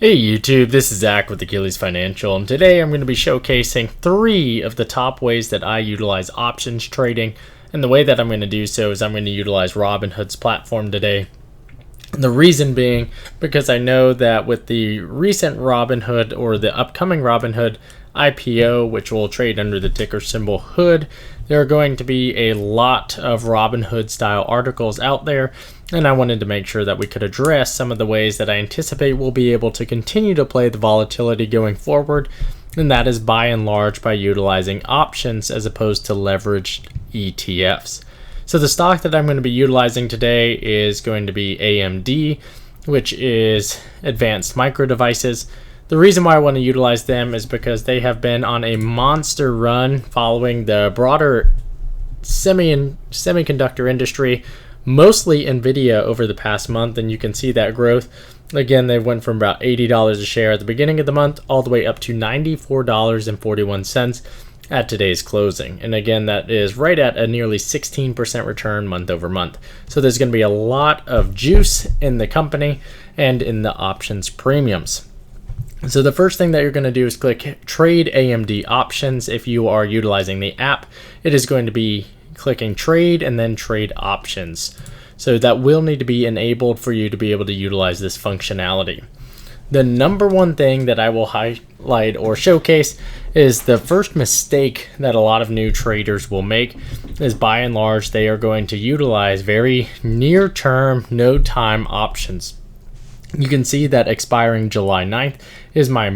Hey YouTube, this is Zach with Achilles Financial, and today I'm going to be showcasing 3 of the top ways that I utilize options trading. And the way that I'm going to do so is I'm going to utilize Robinhood's platform today. And the reason being because I know that with the recent Robinhood or the upcoming Robinhood IPO, which will trade under the ticker symbol HOOD, there are going to be a lot of Robinhood style articles out there, and I wanted to make sure that we could address some of the ways that I anticipate we'll be able to continue to play the volatility going forward, and that is by and large by utilizing options as opposed to leveraged ETFs. So the stock that I'm going to be utilizing today is going to be AMD, which is Advanced Micro Devices. The reason why I want to utilize them is because they have been on a monster run following the broader semiconductor industry, mostly NVIDIA, over the past month, and you can see that growth. Again, they went from about $80 a share at the beginning of the month all the way up to $94.41 at today's closing. And again, that is right at a nearly 16% return month over month. So there's going to be a lot of juice in the company and in the options premiums. So the first thing that you're going to do is click Trade AMD Options. If you are utilizing the app, it is going to be clicking Trade and then Trade Options. So that will need to be enabled for you to be able to utilize this functionality. The number one thing that I will highlight or showcase is the first mistake that a lot of new traders will make is, by and large, they are going to utilize very near-term, no-time options. You can see that expiring July 9th is my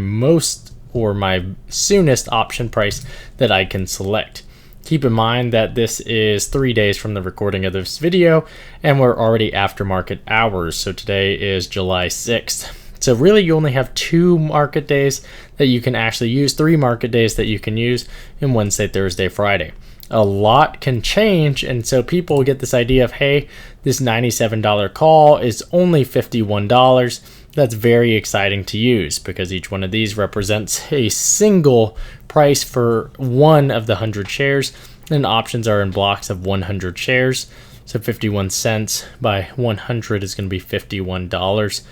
soonest option price that I can select. Keep in mind that this is 3 days from the recording of this video, and we're already after market hours. So today is July 6th. So really you only have 2 market days that you can actually use, 3 market days that you can use in Wednesday, Thursday, Friday. A lot can change, and so people get this idea of, hey, this $97 call is only $51. That's very exciting to use because each one of these represents a single price for one of the 100 shares, and options are in blocks of 100 shares. So 51 cents by 100 is going to be $51.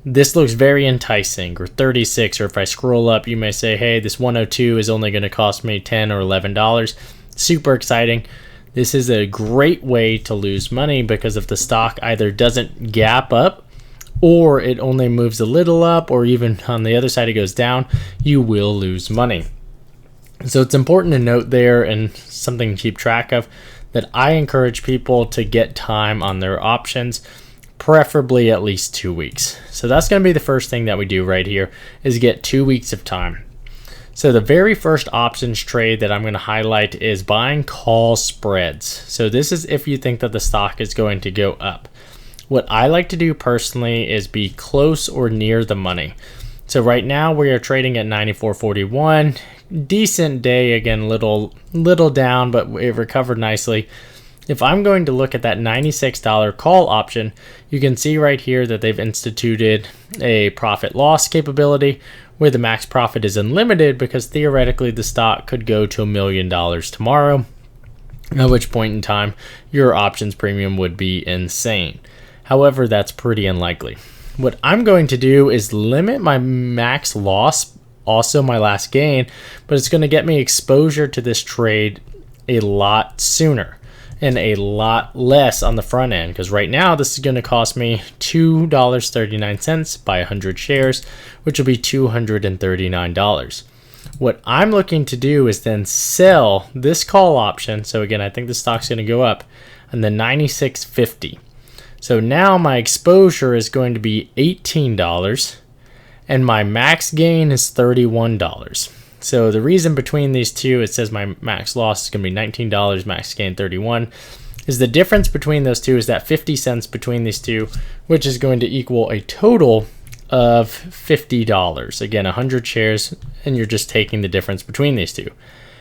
This looks very enticing, or 36, or if I scroll up, you may say, hey, this 102 is only going to cost me $10 or $11. Super exciting. This is a great way to lose money because if the stock either doesn't gap up or it only moves a little up, or even on the other side it goes down, you will lose money. So it's important to note there, and something to keep track of, that I encourage people to get time on their options, preferably at least 2 weeks. So that's going to be the first thing that we do right here, is get 2 weeks of time. So the very first options trade that I'm going to highlight is buying call spreads. So this is if you think that the stock is going to go up. What I like to do personally is be close or near the money. So right now we are trading at 94.41. Decent day, again, little down, but it recovered nicely. If I'm going to look at that $96 call option, you can see right here that they've instituted a profit loss capability where the max profit is unlimited, because theoretically the stock could go to $1 million tomorrow, at which point in time your options premium would be insane. However, that's pretty unlikely. What I'm going to do is limit my max loss, also my last gain, but it's going to get me exposure to this trade a lot sooner and a lot less on the front end, because right now this is going to cost me $2.39 by 100 shares, which will be $239. What I'm looking to do is then sell this call option. So again, I think the stock's going to go up on the $96.50. So now my exposure is going to be $18 and my max gain is $31. So the reason between these two, it says my max loss is going to be $19, max gain 31, is the difference between those two is that 50 cents between these two, which is going to equal a total of $50. Again, 100 shares, and you're just taking the difference between these two.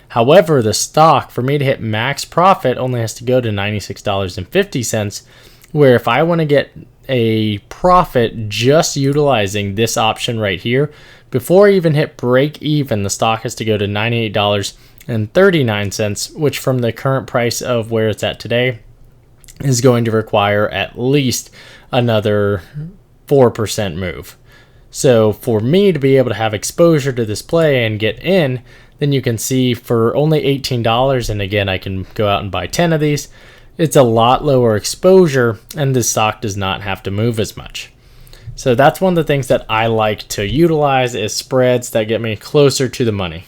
However, the stock, for me to hit max profit, only has to go to $96.50, where if I want to get a profit just utilizing this option right here, before I even hit break even, the stock has to go to $98.39, which from the current price of where it's at today is going to require at least another 4% move. So for me to be able to have exposure to this play and get in, then you can see for only $18, and again, I can go out and buy 10 of these, it's a lot lower exposure and the stock does not have to move as much. So that's one of the things that I like to utilize is spreads that get me closer to the money.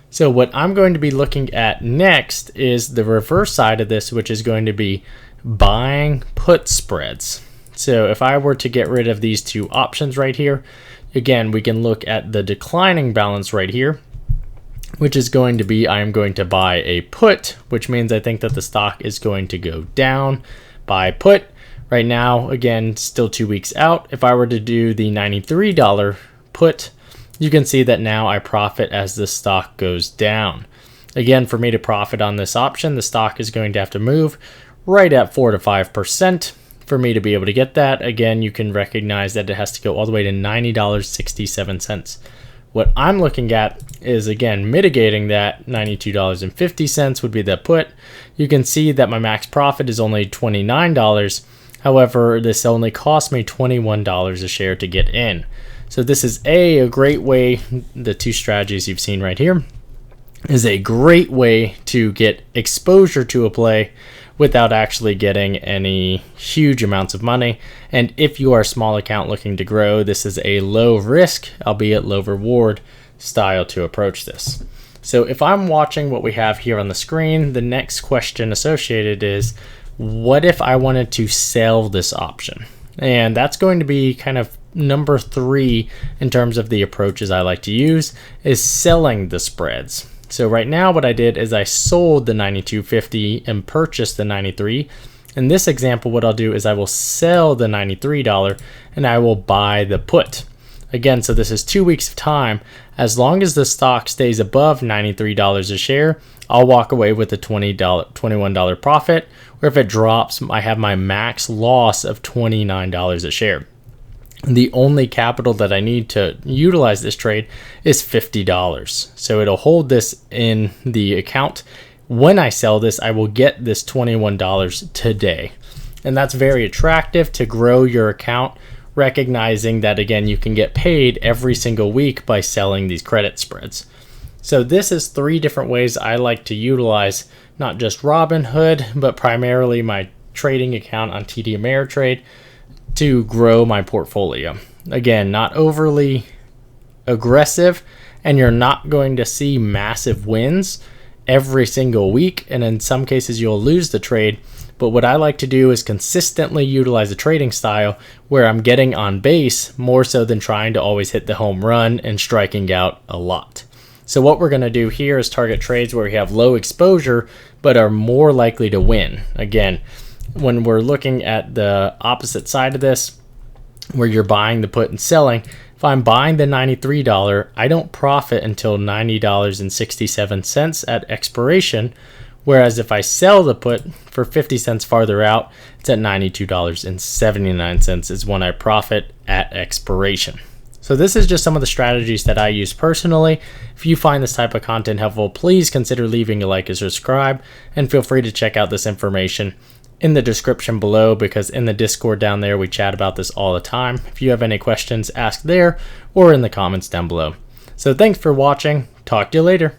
So what I'm going to be looking at next is the reverse side of this, which is going to be buying put spreads. So if I were to get rid of these two options right here, again, we can look at the declining balance right here, which is going to be, I am going to buy a put, which means I think that the stock is going to go down. Buy put. Right now, again, still 2 weeks out. If I were to do the $93 put, you can see that now I profit as the stock goes down. Again, for me to profit on this option, the stock is going to have to move right at 4 to 5%. For me to be able to get that, again, you can recognize that it has to go all the way to $90.67. What I'm looking at is, again, mitigating that. $92.50 would be the put. You can see that my max profit is only $29. However, this only cost me $21 a share to get in. So this is a great way, the two strategies you've seen right here, is a great way to get exposure to a play without actually getting any huge amounts of money. And if you are a small account looking to grow, this is a low risk, albeit low reward style to approach this. So if I'm watching what we have here on the screen, the next question associated is, what if I wanted to sell this option? And that's going to be kind of number 3 in terms of the approaches I like to use, is selling the spreads. So right now what I did is I sold the $92.50 and purchased the $93. In this example, what I'll do is I will sell the $93 and I will buy the put. Again, so this is 2 weeks of time. As long as the stock stays above $93 a share, I'll walk away with a $21 profit. Or if it drops, I have my max loss of $29 a share. The only capital that I need to utilize this trade is $50. So it'll hold this in the account. When I sell this, I will get this $21 today. And that's very attractive to grow your account, recognizing that, again, you can get paid every single week by selling these credit spreads. So this is 3 different ways I like to utilize not just Robinhood, but primarily my trading account on TD Ameritrade to grow my portfolio. Again, not overly aggressive, and you're not going to see massive wins every single week, and in some cases you'll lose the trade. But what I like to do is consistently utilize a trading style where I'm getting on base more so than trying to always hit the home run and striking out a lot. So what we're going to do here is target trades where we have low exposure but are more likely to win. Again, when we're looking at the opposite side of this, where you're buying the put and selling, if I'm buying the $93, I don't profit until $90.67 at expiration. Whereas if I sell the put for 50 cents farther out, it's at $92.79 is when I profit at expiration. So this is just some of the strategies that I use personally. If you find this type of content helpful, please consider leaving a like and subscribe, and feel free to check out this information in the description below, because in the Discord down there, we chat about this all the time. If you have any questions, ask there or in the comments down below. So thanks for watching. Talk to you later.